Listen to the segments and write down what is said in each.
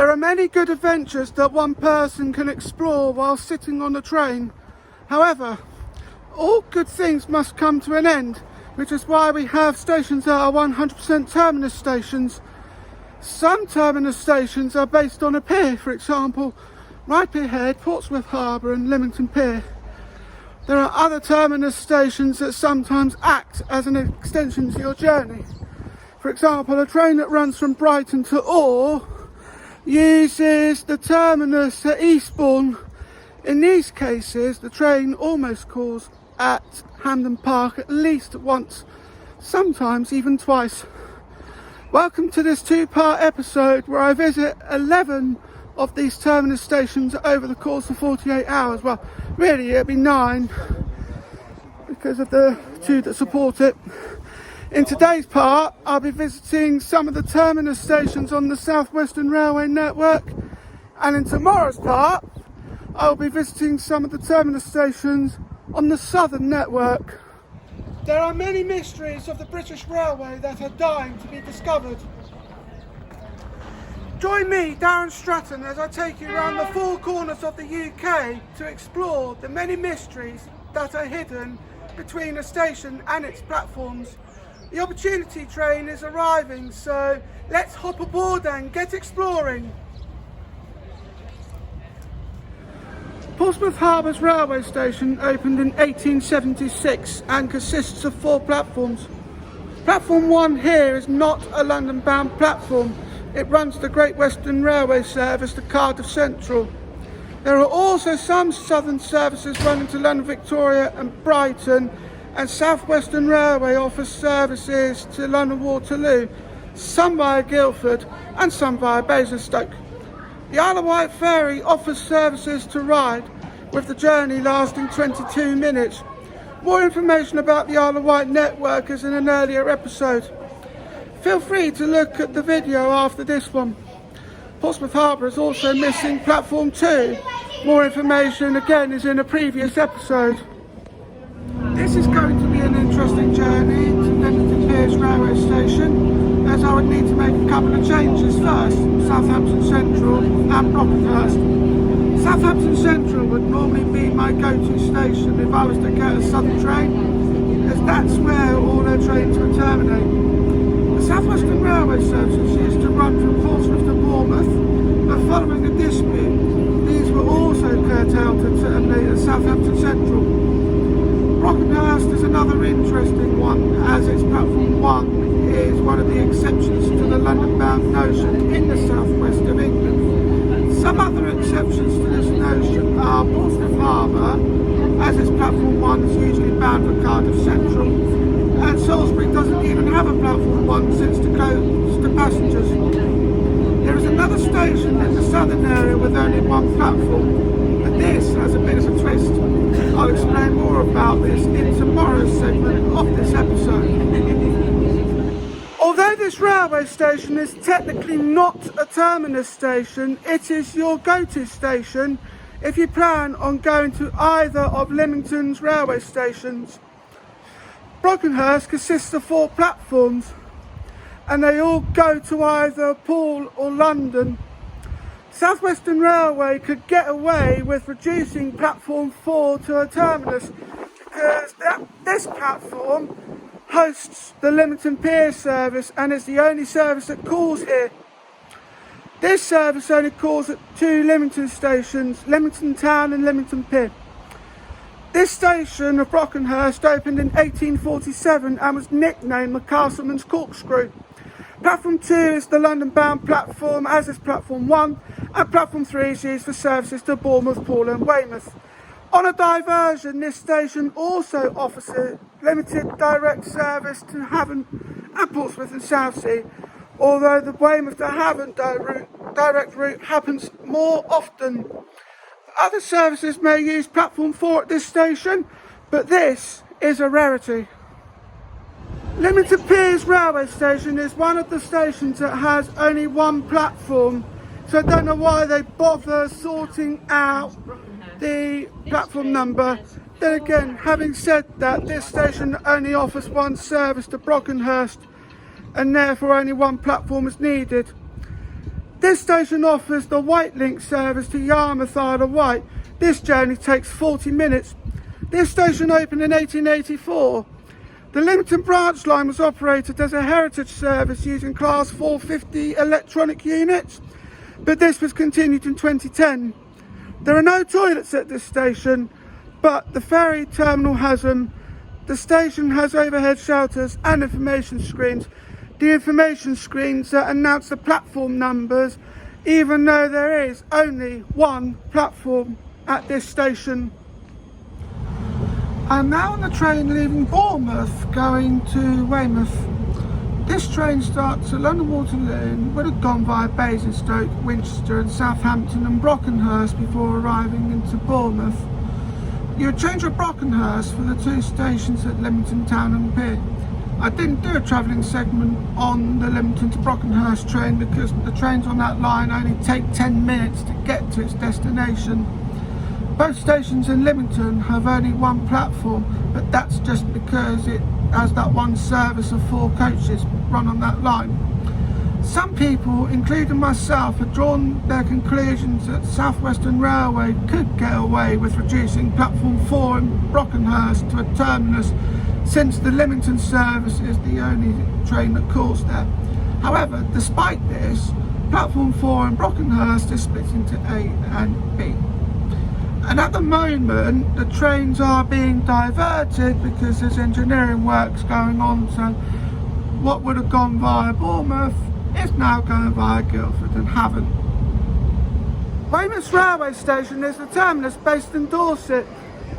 There are many good adventures that one person can explore while sitting on a train. However, all good things must come to an end, which is why we have stations that are 100% terminus stations. Some terminus stations are based on a pier, for example, Ryde Pier Head, Portsmouth Harbour and Leamington Pier. There are other terminus stations that sometimes act as an extension to your journey. For example, a train that runs from Brighton to Orr uses the terminus at Eastbourne. In these cases, the train almost calls at Hampton Park at least once, sometimes even twice. Welcome to this two-part episode where I visit 11 of these terminus stations over the course of 48 hours. Well, really it'll be 9 because of the 2 that support it. In today's part, I'll be visiting some of the terminus stations on the South Western Railway network, and in tomorrow's part, I'll be visiting some of the terminus stations on the Southern network. There are many mysteries of the British Railway that are dying to be discovered. Join me, Darren Stratton, as I take you around the 4 corners of the UK to explore the many mysteries that are hidden between a station and its platforms. The opportunity train is arriving, so let's hop aboard and get exploring. Portsmouth Harbour's railway station opened in 1876 and consists of 4 platforms. Platform 1 here is not a London-bound platform. It runs the Great Western Railway service to Cardiff Central. There are also some southern services running to London Victoria and Brighton, and South Western Railway offers services to London Waterloo, some via Guildford and some via Basingstoke. The Isle of Wight ferry offers services to Ryde, with the journey lasting 22 minutes. More information about the Isle of Wight network is in an earlier episode. Feel free to look at the video after this one. Portsmouth Harbour is also missing platform 2. More information again is in a previous episode. This is going to be an interesting journey to Leamington Piers railway station, as I would need to make a couple of changes first. Southampton Central and Brockenhurst. Southampton Central would normally be my go-to station if I was to get a southern train, as that's where all their trains would terminate. The South Western Railway services used to run from Portsmouth to Bournemouth, but following a dispute, these were also curtailed to terminate at Southampton Central. Brockenhurst is another interesting one, as its platform 1 is one of the exceptions to the London-bound notion in the southwest of England. Some other exceptions to this notion are Portsmouth Harbour, as its platform 1 is usually bound for Cardiff Central, and Salisbury doesn't even have a platform 1 since it goes to passengers. There is another station in the southern area with only 1 platform, but this has a bit of a twist. I'll explain more about this in tomorrow's segment of this episode. Although this railway station is technically not a terminus station, it is your go-to station if you plan on going to either of Leamington's railway stations. Brockenhurst consists of 4 platforms, and they all go to either Poole or London. South Western Railway could get away with reducing platform 4 to a terminus because this platform hosts the Leamington Pier service and is the only service that calls here. This service only calls at 2 Leamington stations, Leamington Town and Leamington Pier. This station of Brockenhurst opened in 1847 and was nicknamed the Castleman's Corkscrew. Platform 2 is the London-bound platform, as is platform 1, and platform 3 is used for services to Bournemouth, Poole and Weymouth. On a diversion, this station also offers a limited direct service to Hampton and Portsmouth and Southsea, although the Weymouth to Hampton direct route happens more often. Other services may use platform 4 at this station, but this is a rarity. Leamington Piers railway station is one of the stations that has only 1 platform, so I don't know why they bother sorting out the platform number. Then again, having said that, this station only offers 1 service to Brockenhurst, and therefore only 1 platform is needed. This station offers the White Link service to Yarmouth Isle of Wight. This journey takes 40 minutes. This station opened in 1884. The Lymington branch line was operated as a heritage service using Class 450 electronic units, but this was continued in 2010. There are no toilets at this station, but the ferry terminal has them. The station has overhead shelters and information screens. The information screens that announce the platform numbers, even though there is only one platform at this station. I'm now on the train leaving Bournemouth going to Weymouth. This train starts at London Waterloo and would have gone via Basingstoke, Winchester and Southampton and Brockenhurst before arriving into Bournemouth. You would change at Brockenhurst for the two stations at Lymington Town and Pier. I didn't do a travelling segment on the Lymington to Brockenhurst train because the trains on that line only take 10 minutes to get to its destination. Both stations in Lymington have only one platform, but that's just because it has that one service of 4 coaches run on that line. Some people, including myself, have drawn their conclusions that South Western Railway could get away with reducing platform 4 in Brockenhurst to a terminus, since the Lymington service is the only train that calls there. However, despite this, platform 4 in Brockenhurst is split into A and B. And at the moment, the trains are being diverted because there's engineering works going on, so what would have gone via Bournemouth is now going via Guildford and Havant. Weymouth Railway Station is the terminus based in Dorset.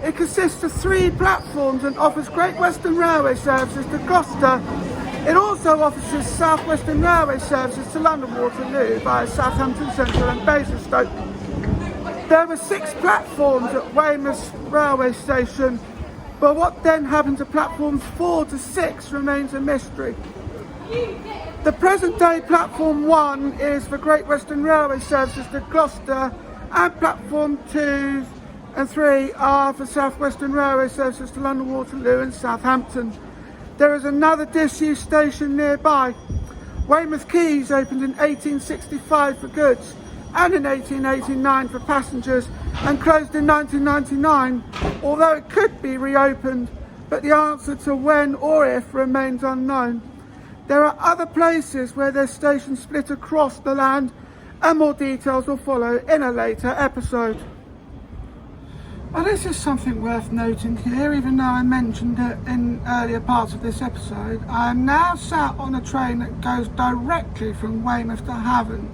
It consists of 3 platforms and offers Great Western Railway services to Gloucester. It also offers South Western Railway services to London Waterloo via Southampton Central and Basingstoke. There were 6 platforms at Weymouth Railway Station, but what then happened to platforms 4 to 6 remains a mystery. The present day platform 1 is for Great Western Railway services to Gloucester, and platform 2 and 3 are for South Western Railway services to London Waterloo and Southampton. There is another disused station nearby. Weymouth Keys opened in 1865 for goods and in 1889 for passengers and closed in 1999, although it could be reopened, but the answer to when or if remains unknown. There are other places where their stations split across the land, and more details will follow in a later episode. Well, this is something worth noting here, even though I mentioned it in earlier parts of this episode. I am now sat on a train that goes directly from Weymouth to Havant.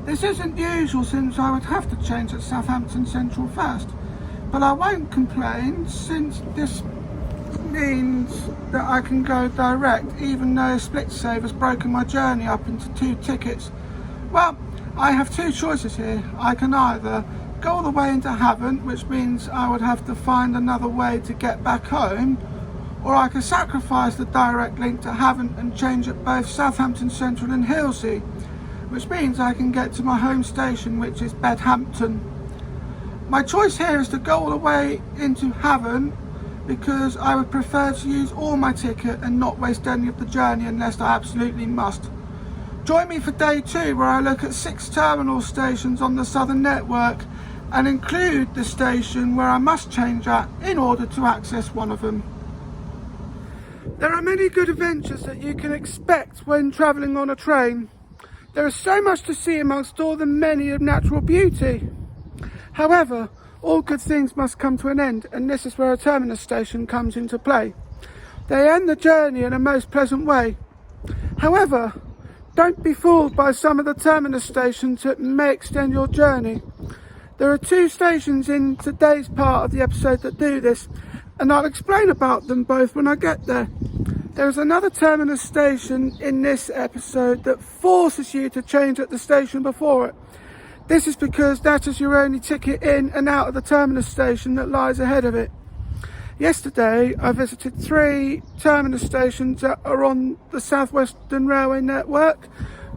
This isn't usual, since I would have to change at Southampton Central first, but I won't complain, since this means that I can go direct, even though SplitSave has broken my journey up into 2 tickets. Well, I have 2 choices here. I can either go all the way into Havant, which means I would have to find another way to get back home, or I can sacrifice the direct link to Havant and change at both Southampton Central and Hilsea, which means I can get to my home station, which is Hampton. My choice here is to go all the way into Havant because I would prefer to use all my ticket and not waste any of the journey unless I absolutely must. Join me for day 2, where I look at 6 terminal stations on the Southern network and include the station where I must change at in order to access one of them. There are many good adventures that you can expect when travelling on a train. There is so much to see amongst all the many of natural beauty. However, all good things must come to an end, and this is where a terminus station comes into play. They end the journey in a most pleasant way. However, don't be fooled by some of the terminus stations that may extend your journey. There are 2 stations in today's part of the episode that do this, and I'll explain about them both when I get there. There is another terminus station in this episode that forces you to change at the station before it. This is because that is your only ticket in and out of the terminus station that lies ahead of it. Yesterday, I visited 3 terminus stations that are on the South Western Railway network.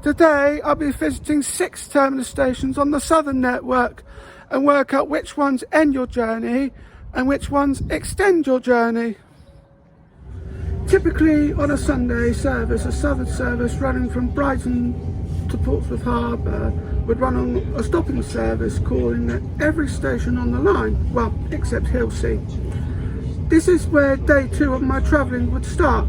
Today, I'll be visiting 6 terminus stations on the Southern network and work out which ones end your journey and which ones extend your journey. Typically on a Sunday service, a southern service running from Brighton to to Portsmouth Harbour would run on a stopping service calling at every station on the line, well, except Hilsea. This is where day 2 of my travelling would start.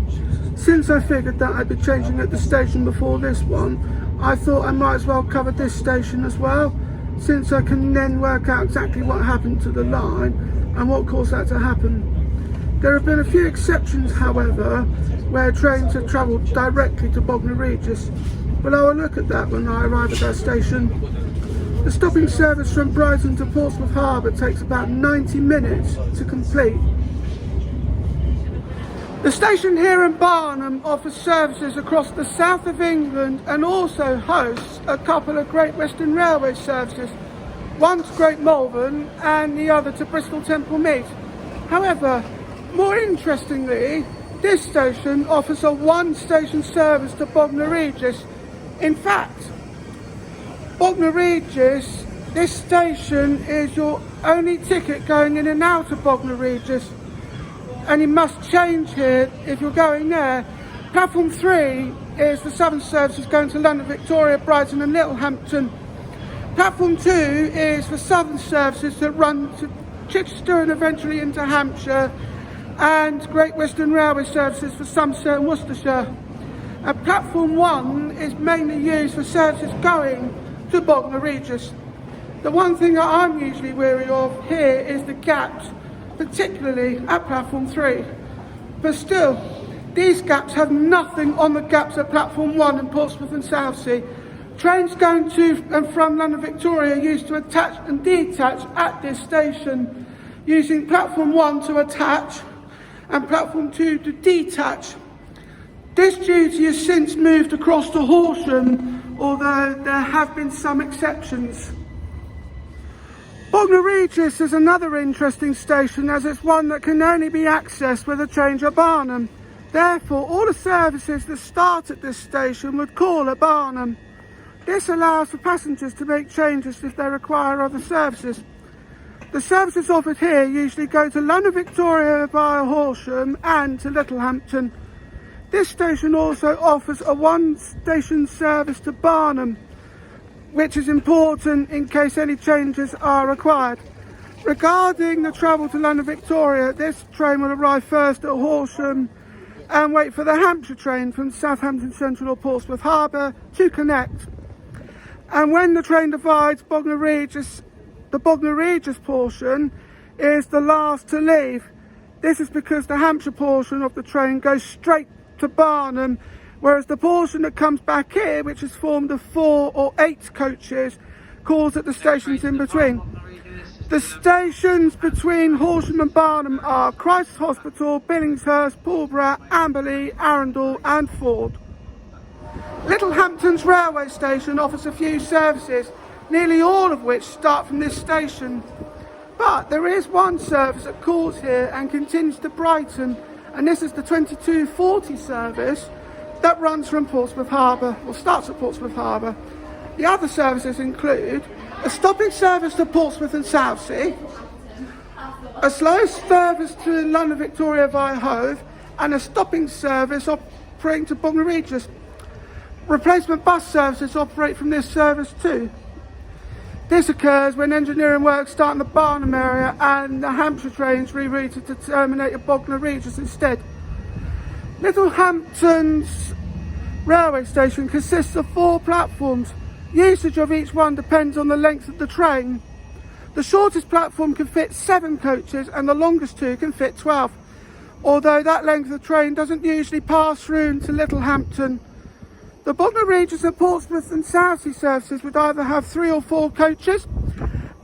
Since I figured that I'd be changing at the station before this one, I thought I might as well cover this station as well, since I can then work out exactly what happened to the line and what caused that to happen. There have been a few exceptions, however, where trains have travelled directly to Bognor Regis, but I will look at that when I arrive at that station. The stopping service from Brighton to Portsmouth Harbour takes about 90 minutes to complete. The station here in Barnham offers services across the south of England and also hosts a couple of Great Western Railway services, one to Great Malvern and the other to Bristol Temple Mead. However, more interestingly, this station offers a one-station service to Bognor Regis. In fact, Bognor Regis, this station is your only ticket going in and out of Bognor Regis, and you must change here if you're going there. Platform 3 is the southern services going to London, Victoria, Brighton and Littlehampton. Platform 2 is for southern services that run to Chichester and eventually into Hampshire, and Great Western Railway services for Somerset and Worcestershire. And Platform 1 is mainly used for services going to Bognor Regis. The one thing that I'm usually wary of here is the gaps, particularly at Platform 3. But still, these gaps have nothing on the gaps at Platform 1 in Portsmouth and Southsea. Trains going to and from London Victoria are used to attach and detach at this station, using Platform 1 to attach and Platform 2 to detach. This duty has since moved across to Horsham, although there have been some exceptions. Bognor Regis is another interesting station, as it's one that can only be accessed with a change at Barnham. Therefore, all the services that start at this station would call at Barnham. This allows for passengers to make changes if they require other services. The services offered here usually go to London Victoria via Horsham and to Littlehampton. This station also offers a one-station service to Barnham, which is important in case any changes are required. Regarding the travel to London Victoria, this train will arrive first at Horsham and wait for the Hampshire train from Southampton Central or Portsmouth Harbour to connect. And when the train divides Bognor Regis, the Bognor Regis portion is the last to leave. This is because the Hampshire portion of the train goes straight to Barnham, whereas the portion that comes back here, which is formed of 4 or 8 coaches, calls at the stations in between. The stations between Horsham and Barnham are Christ's Hospital, Billingshurst, Pulborough, Amberley, Arundel and Ford. Littlehampton's railway station offers a few services, nearly all of which start from this station. But there is one service that calls here and continues to Brighton, and this is the 2240 service that runs from Portsmouth Harbour, or starts at Portsmouth Harbour. The other services include a stopping service to Portsmouth and Southsea, a slow service to London Victoria via Hove, and a stopping service operating to Bognor Regis. Replacement bus services operate from this service too. This occurs when engineering work start in the Barnham area and the Hampshire trains rerouted to terminate at Bognor Regis instead. Littlehampton's railway station consists of 4 platforms. Usage of each one depends on the length of the train. The shortest platform can fit 7 coaches and the longest 2 can fit 12, although that length of train doesn't usually pass through to Littlehampton. The Bognor Regis and Portsmouth and Southsea services would either have 3 or 4 coaches,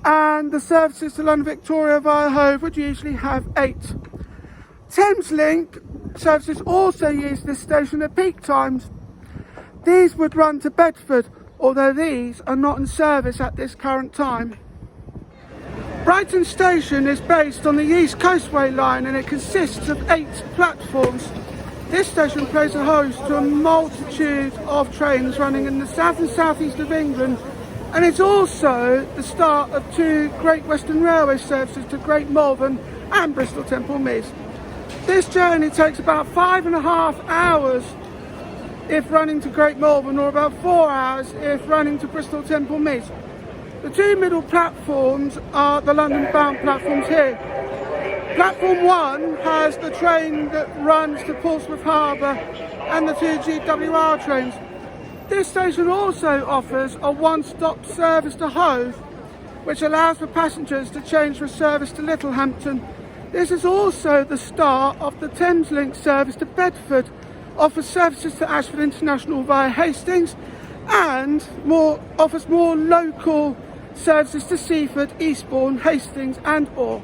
and the services to London Victoria via Hove would usually have 8. Thameslink services also use this station at peak times. These would run to Bedford, although these are not in service at this current time. Brighton Station is based on the East Coastway line and it consists of 8 platforms. This station plays a host to a multitude of trains running in the south and southeast of England, and it's also the start of 2 Great Western Railway services to Great Malvern and Bristol Temple Mead. This journey takes about 5.5 hours. if running to Great Malvern, or about 4 hours if running to Bristol Temple Meads. The two middle platforms are the London bound platforms here. Platform 1 has the train that runs to Portsmouth Harbour and the two GWR trains. This station also offers a one-stop service to Hove, which allows for passengers to change for service to Littlehampton. This is also the start of the Thameslink service to Bedford, offers services to Ashford International via Hastings, and offers more local services to Seaford, Eastbourne, Hastings and Orr.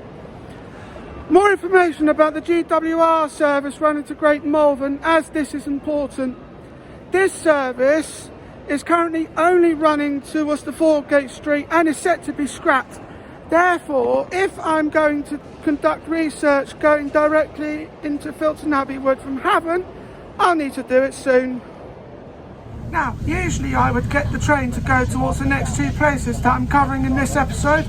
More information about the GWR service running to Great Malvern, as this is important. This service is currently only running to Worcester Foregate Street and is set to be scrapped. Therefore, if I'm going to conduct research going directly into Filton Abbey Wood from Havant, I'll need to do it soon. Now, usually I would get the train to go towards the next two places that I'm covering in this episode,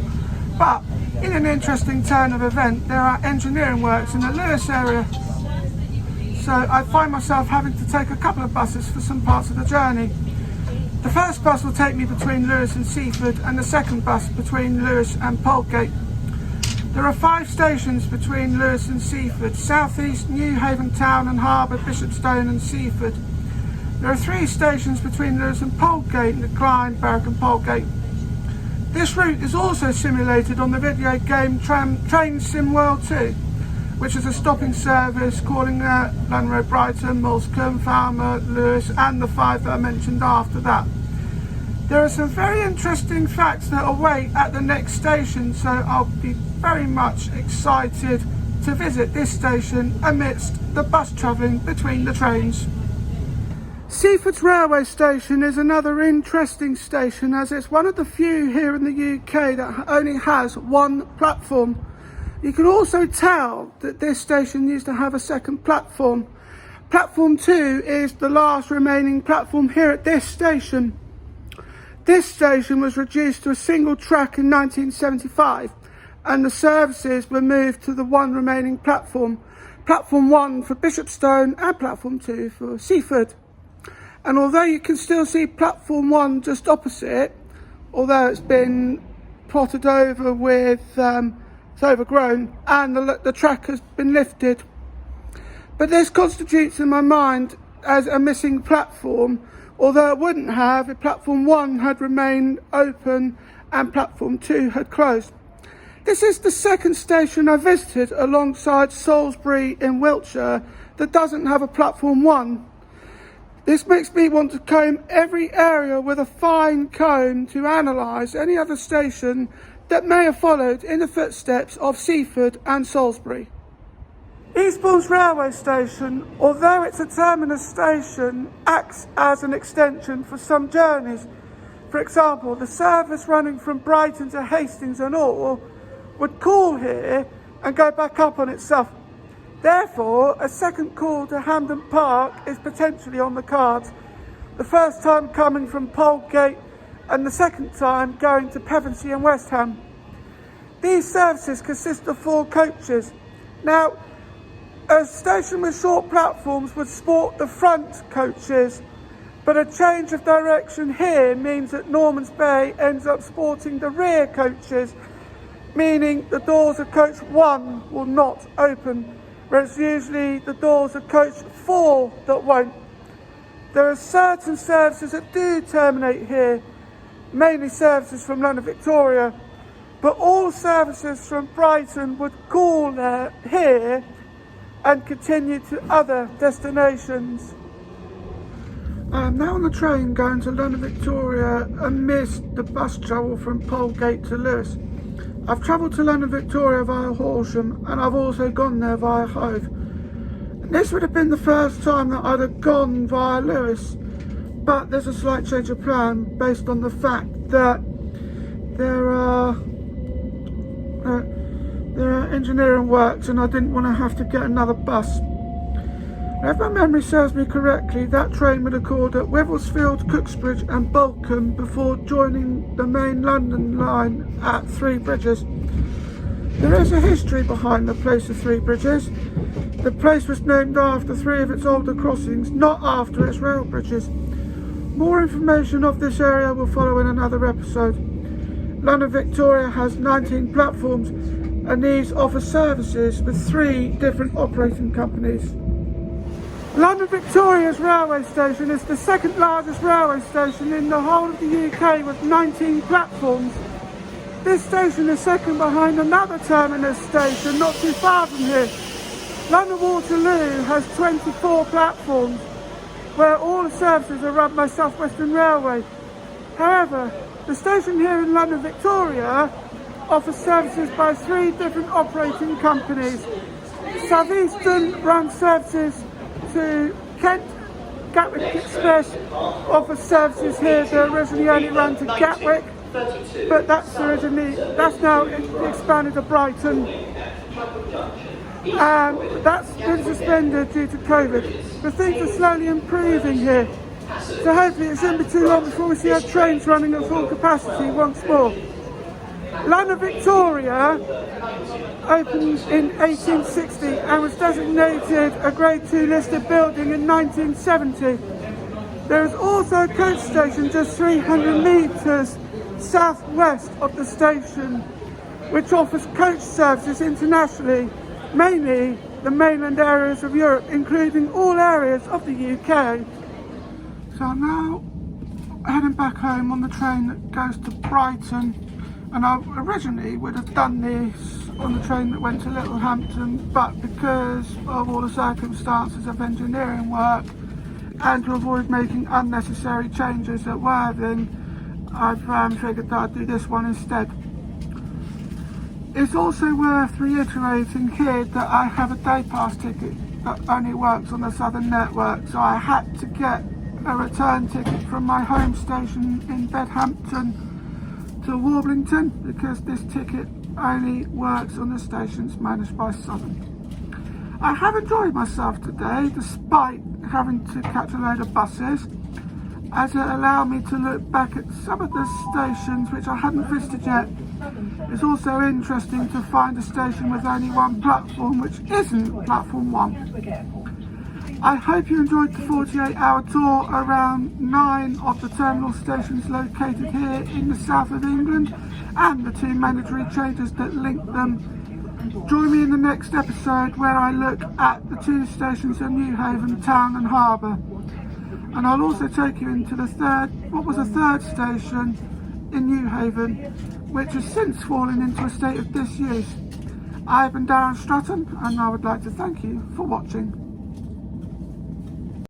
but in an interesting turn of event, there are engineering works in the Lewes area. So I find myself having to take a couple of buses for some parts of the journey. The first bus will take me between Lewes and Seaford, and the second bus between Lewes and Poldgate. There are 5 stations between Lewes and Seaford: South East, Newhaven Town and Harbour, Bishopstone and Seaford. There are 3 stations between Lewes and Poldgate: Clyde, Berwick and Poldgate. This route is also simulated on the video game Train Sim World 2, which is a stopping service calling at London Road, Brighton, Moulsecoombe, Falmouth, Lewes and the 5 that I mentioned after that. There are some very interesting facts that await at the next station, so I'll be very much excited to visit this station amidst the bus travelling between the trains. Seaford's railway station is another interesting station, as it's one of the few here in the UK that only has one platform. You can also tell that this station used to have a second platform. Platform 2 is the last remaining platform here at this station. This station was reduced to a single track in 1975, and the services were moved to the one remaining platform. Platform 1 for Bishopstone and Platform 2 for Seaford. And although you can still see Platform 1 just opposite, although it's been plotted over with, it's overgrown and the track has been lifted. But this constitutes in my mind as a missing platform, although it wouldn't have if Platform 1 had remained open and Platform 2 had closed. This is the second station I visited alongside Salisbury in Wiltshire that doesn't have a Platform 1. This makes me want to comb every area with a fine comb to analyse any other station that may have followed in the footsteps of Seaford and Salisbury. Eastbourne's railway station, although it's a terminus station, acts as an extension for some journeys. For example, the service running from Brighton to Hastings and Orr would call here and go back up on itself. Therefore, a second call to Hampton Park is potentially on the cards, the first time coming from Poldgate and the second time going to Pevensey and West Ham. These services consist of 4 coaches. Now, a station with short platforms would sport the front coaches, but a change of direction here means that Norman's Bay ends up sporting the rear coaches, meaning the doors of coach 1 will not open, whereas usually the doors of coach 4 that won't. There are certain services that do terminate here, mainly services from London Victoria, but all services from Brighton would call here and continue to other destinations. I am now on the train going to London Victoria amidst the bus travel from Poldgate to Lewes. I've travelled to London Victoria via Horsham, and I've also gone there via Hove. And this would have been the first time that I'd have gone via Lewes, but there's a slight change of plan based on the fact that there are engineering works and I didn't want to have to get another bus. If my memory serves me correctly, that train would have called at Wivelsfield, Cooksbridge and Bolcombe before joining the main London line at Three Bridges. There is a history behind the place of Three Bridges. The place was named after 3 of its older crossings, not after its rail bridges. More information of this area will follow in another episode. London Victoria has 19 platforms and these offer services with 3 different operating companies. London Victoria's railway station is the second largest railway station in the whole of the UK with 19 platforms. This station is second behind another terminus station not too far from here. London Waterloo has 24 platforms where all the services are run by South Western Railway. However, the station here in London Victoria offers services by 3 different operating companies. South Eastern runs services to Kent. Gatwick Express offers services here that originally only ran to Gatwick, but that's now expanded to Brighton, and that's been suspended due to COVID. But things are slowly improving here, so hopefully it shouldn't be too long before we see our trains running at full capacity once more. London Victoria opened in 1860 and was designated a Grade 2 listed building in 1970. There is also a coach station just 300 metres southwest of the station, which offers coach services internationally, mainly the mainland areas of Europe, including all areas of the UK. So I'm now heading back home on the train that goes to Brighton, and I originally would have done this on the train that went to Hampton, but because of all the circumstances of engineering work and to avoid making unnecessary changes at Worthing, I've figured that I'd do this one instead. It's also worth reiterating here that I have a day pass ticket that only works on the Southern network, so I had to get a return ticket from my home station in Hampton to Warblington because this ticket only works on the stations managed by Southern. I have enjoyed myself today despite having to catch a load of buses, as it allowed me to look back at some of the stations which I hadn't visited yet. It's also interesting to find a station with only 1 platform which isn't platform 1. I hope you enjoyed the 48-hour tour around 9 of the terminal stations located here in the south of England and the 2 mandatory changes that link them. Join me in the next episode where I look at the 2 stations in Newhaven Town and Harbour. And I'll also take you into the third station in Newhaven, which has since fallen into a state of disuse. I've been Darren Stratton and I would like to thank you for watching.